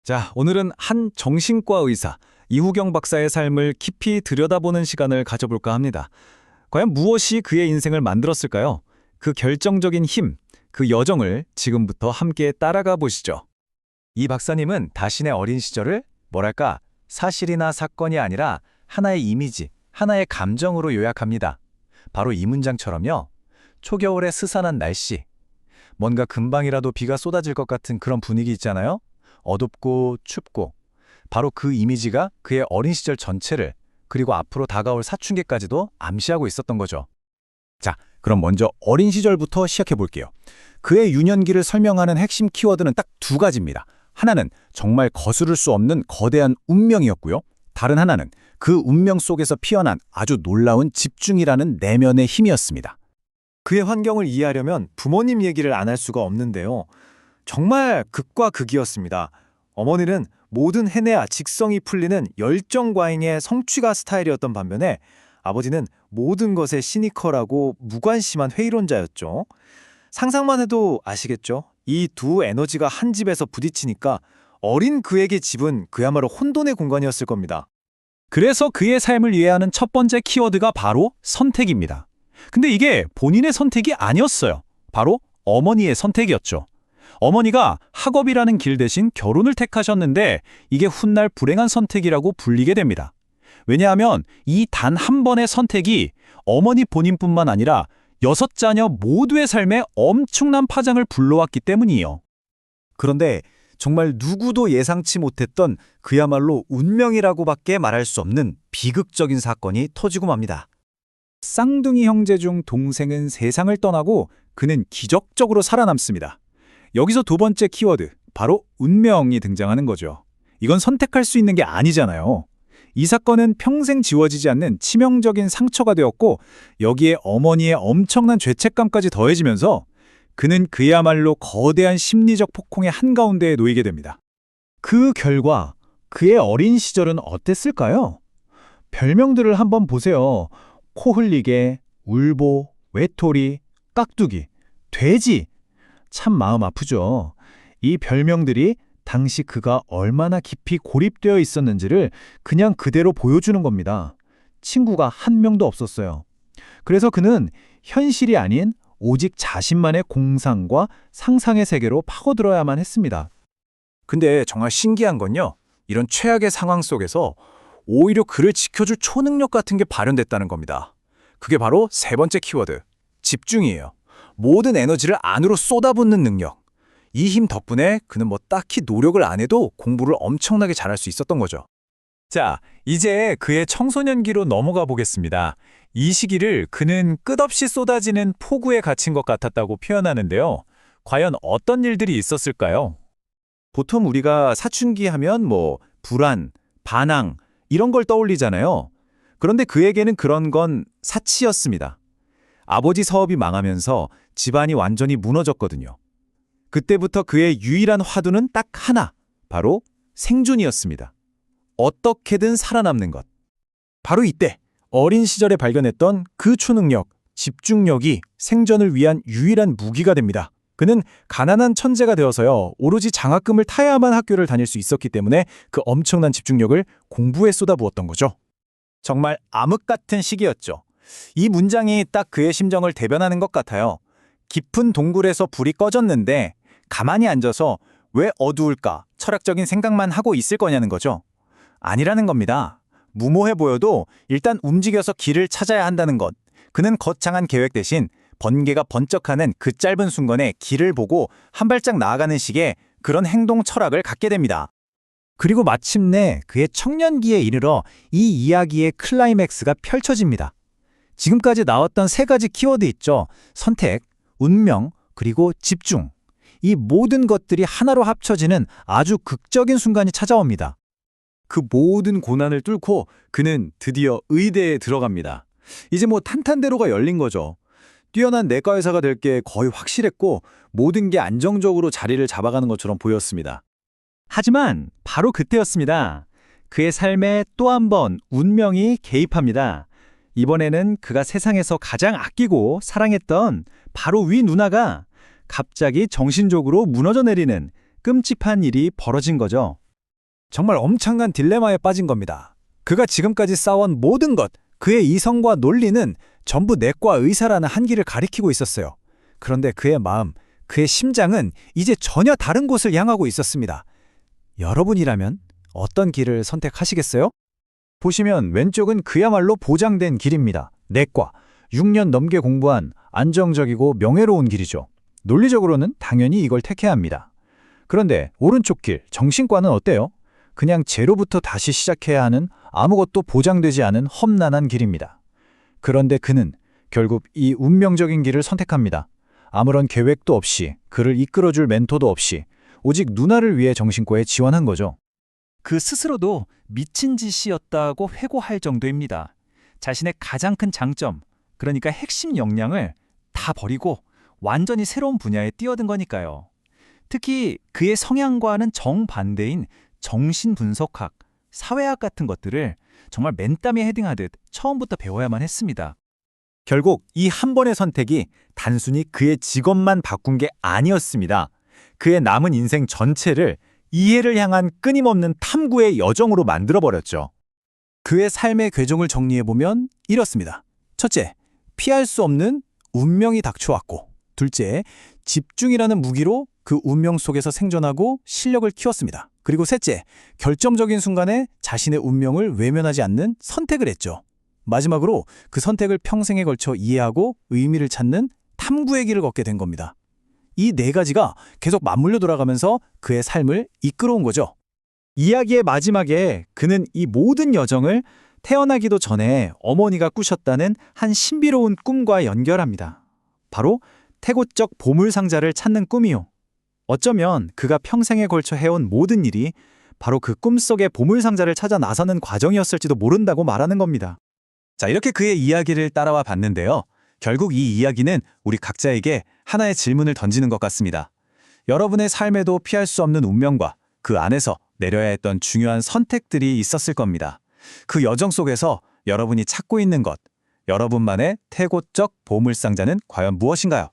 자, 오늘은 한 정신과 의사, 이후경 박사의 삶을 깊이 들여다보는 시간을 가져볼까 합니다. 과연 무엇이 그의 인생을 만들었을까요? 그 결정적인 힘, 그 여정을 지금부터 함께 따라가 보시죠. 이 박사님은 자신의 어린 시절을 뭐랄까 사실이나 사건이 아니라 하나의 이미지, 하나의 감정으로 요약합니다. 바로 이 문장처럼요. 초겨울의 스산한 날씨, 뭔가 금방이라도 비가 쏟아질 것 같은 그런 분위기 있잖아요. 어둡고 춥고 바로 그 이미지가 그의 어린 시절 전체를 그리고 앞으로 다가올 사춘기까지도 암시하고 있었던 거죠. 자, 그럼 먼저 어린 시절부터 시작해 볼게요. 그의 유년기를 설명하는 핵심 키워드는 딱 두 가지입니다. 하나는 정말 거스를 수 없는 거대한 운명이었고요. 다른 하나는 그 운명 속에서 피어난 아주 놀라운 집중이라는 내면의 힘이었습니다. 그의 환경을 이해하려면 부모님 얘기를 안 할 수가 없는데요. 정말 극과 극이었습니다. 어머니는 뭐든 해내야 직성이 풀리는 열정과잉의 성취가 스타일이었던 반면에 아버지는 모든 것에 시니컬하고 무관심한 회의론자였죠. 상상만 해도 아시겠죠? 이 두 에너지가 한 집에서 부딪히니까 어린 그에게 집은 그야말로 혼돈의 공간이었을 겁니다. 그래서 그의 삶을 이해하는 첫 번째 키워드가 바로 선택입니다. 근데 이게 본인의 선택이 아니었어요. 바로 어머니의 선택이었죠. 어머니가 학업이라는 길 대신 결혼을 택하셨는데 이게 훗날 불행한 선택이라고 불리게 됩니다. 왜냐하면 이 단 한 번의 선택이 어머니 본인뿐만 아니라 6자녀 모두의 삶에 엄청난 파장을 불러왔기 때문이에요. 그런데 정말 누구도 예상치 못했던 그야말로 운명이라고밖에 말할 수 없는 비극적인 사건이 터지고 맙니다. 쌍둥이 형제 중 동생은 세상을 떠나고 그는 기적적으로 살아남습니다. 여기서 두 번째 키워드, 바로 운명이 등장하는 거죠. 이건 선택할 수 있는 게 아니잖아요. 이 사건은 평생 지워지지 않는 치명적인 상처가 되었고 여기에 어머니의 엄청난 죄책감까지 더해지면서 그는 그야말로 거대한 심리적 폭풍의 한가운데에 놓이게 됩니다. 그 결과 그의 어린 시절은 어땠을까요? 별명들을 한번 보세요. 코 흘리개, 울보, 외톨이, 깍두기, 돼지. 참 마음 아프죠. 이 별명들이 당시 그가 얼마나 깊이 고립되어 있었는지를 그냥 그대로 보여주는 겁니다. 친구가 한 명도 없었어요. 그래서 그는 현실이 아닌 오직 자신만의 공상과 상상의 세계로 파고들어야만 했습니다. 근데 정말 신기한 건요. 이런 최악의 상황 속에서 오히려 그를 지켜줄 초능력 같은 게 발현됐다는 겁니다. 그게 바로 세 번째 키워드, 집중이에요. 모든 에너지를 안으로 쏟아붓는 능력. 이 힘 덕분에 그는 딱히 노력을 안 해도 공부를 엄청나게 잘할 수 있었던 거죠. 자, 이제 그의 청소년기로 넘어가 보겠습니다. 이 시기를 그는 끝없이 쏟아지는 폭우에 갇힌 것 같았다고 표현하는데요. 과연 어떤 일들이 있었을까요? 보통 우리가 사춘기 하면 불안, 반항 이런 걸 떠올리잖아요. 그런데 그에게는 그런 건 사치였습니다. 아버지 사업이 망하면서 집안이 완전히 무너졌거든요. 그때부터 그의 유일한 화두는 딱 하나, 바로 생존이었습니다. 어떻게든 살아남는 것. 바로 이때 어린 시절에 발견했던 그 초능력, 집중력이 생존을 위한 유일한 무기가 됩니다. 그는 가난한 천재가 되어서요. 오로지 장학금을 타야만 학교를 다닐 수 있었기 때문에 그 엄청난 집중력을 공부에 쏟아부었던 거죠. 정말 암흑 같은 시기였죠. 이 문장이 딱 그의 심정을 대변하는 것 같아요. 깊은 동굴에서 불이 꺼졌는데 가만히 앉아서 왜 어두울까 철학적인 생각만 하고 있을 거냐는 거죠. 아니라는 겁니다. 무모해 보여도 일단 움직여서 길을 찾아야 한다는 것. 그는 거창한 계획 대신 번개가 번쩍하는 그 짧은 순간에 길을 보고 한 발짝 나아가는 식의 그런 행동 철학을 갖게 됩니다. 그리고 마침내 그의 청년기에 이르러 이 이야기의 클라이맥스가 펼쳐집니다. 지금까지 나왔던 세 가지 키워드 있죠. 선택, 운명, 그리고 집중. 이 모든 것들이 하나로 합쳐지는 아주 극적인 순간이 찾아옵니다. 그 모든 고난을 뚫고 그는 드디어 의대에 들어갑니다. 이제 탄탄대로가 열린 거죠. 뛰어난 내과 의사가 될 게 거의 확실했고 모든 게 안정적으로 자리를 잡아가는 것처럼 보였습니다. 하지만 바로 그때였습니다. 그의 삶에 또 한 번 운명이 개입합니다. 이번에는 그가 세상에서 가장 아끼고 사랑했던 바로 위 누나가 갑자기 정신적으로 무너져 내리는 끔찍한 일이 벌어진 거죠. 정말 엄청난 딜레마에 빠진 겁니다. 그가 지금까지 쌓아온 모든 것, 그의 이성과 논리는 전부 내과 의사라는 한길을 가리키고 있었어요. 그런데 그의 마음, 그의 심장은 이제 전혀 다른 곳을 향하고 있었습니다. 여러분이라면 어떤 길을 선택하시겠어요? 보시면 왼쪽은 그야말로 보장된 길입니다. 내과, 6년 넘게 공부한 안정적이고 명예로운 길이죠. 논리적으로는 당연히 이걸 택해야 합니다. 그런데 오른쪽 길, 정신과는 어때요? 그냥 제로부터 다시 시작해야 하는 아무것도 보장되지 않은 험난한 길입니다. 그런데 그는 결국 이 운명적인 길을 선택합니다. 아무런 계획도 없이, 그를 이끌어줄 멘토도 없이, 오직 누나를 위해 정신과에 지원한 거죠. 그 스스로도 미친 짓이었다고 회고할 정도입니다. 자신의 가장 큰 장점, 그러니까 핵심 역량을 다 버리고 완전히 새로운 분야에 뛰어든 거니까요. 특히 그의 성향과는 정반대인 정신분석학, 사회학 같은 것들을 정말 맨땀에 헤딩하듯 처음부터 배워야만 했습니다. 결국 이 한 번의 선택이 단순히 그의 직업만 바꾼 게 아니었습니다. 그의 남은 인생 전체를 이해를 향한 끊임없는 탐구의 여정으로 만들어버렸죠. 그의 삶의 궤종을 정리해보면 이렇습니다. 첫째, 피할 수 없는 운명이 닥쳐왔고, 둘째, 집중이라는 무기로 그 운명 속에서 생존하고 실력을 키웠습니다. 그리고 셋째, 결정적인 순간에 자신의 운명을 외면하지 않는 선택을 했죠. 마지막으로 그 선택을 평생에 걸쳐 이해하고 의미를 찾는 탐구의 길을 걷게 된 겁니다. 이 네 가지가 계속 맞물려 돌아가면서 그의 삶을 이끌어온 거죠. 이야기의 마지막에 그는 이 모든 여정을 태어나기도 전에 어머니가 꾸셨다는 한 신비로운 꿈과 연결합니다. 바로 태고적 보물상자를 찾는 꿈이요. 어쩌면 그가 평생에 걸쳐 해온 모든 일이 바로 그 꿈속의 보물상자를 찾아 나서는 과정이었을지도 모른다고 말하는 겁니다. 자, 이렇게 그의 이야기를 따라와 봤는데요. 결국 이 이야기는 우리 각자에게 하나의 질문을 던지는 것 같습니다. 여러분의 삶에도 피할 수 없는 운명과 그 안에서 내려야 했던 중요한 선택들이 있었을 겁니다. 그 여정 속에서 여러분이 찾고 있는 것, 여러분만의 태고적 보물상자는 과연 무엇인가요?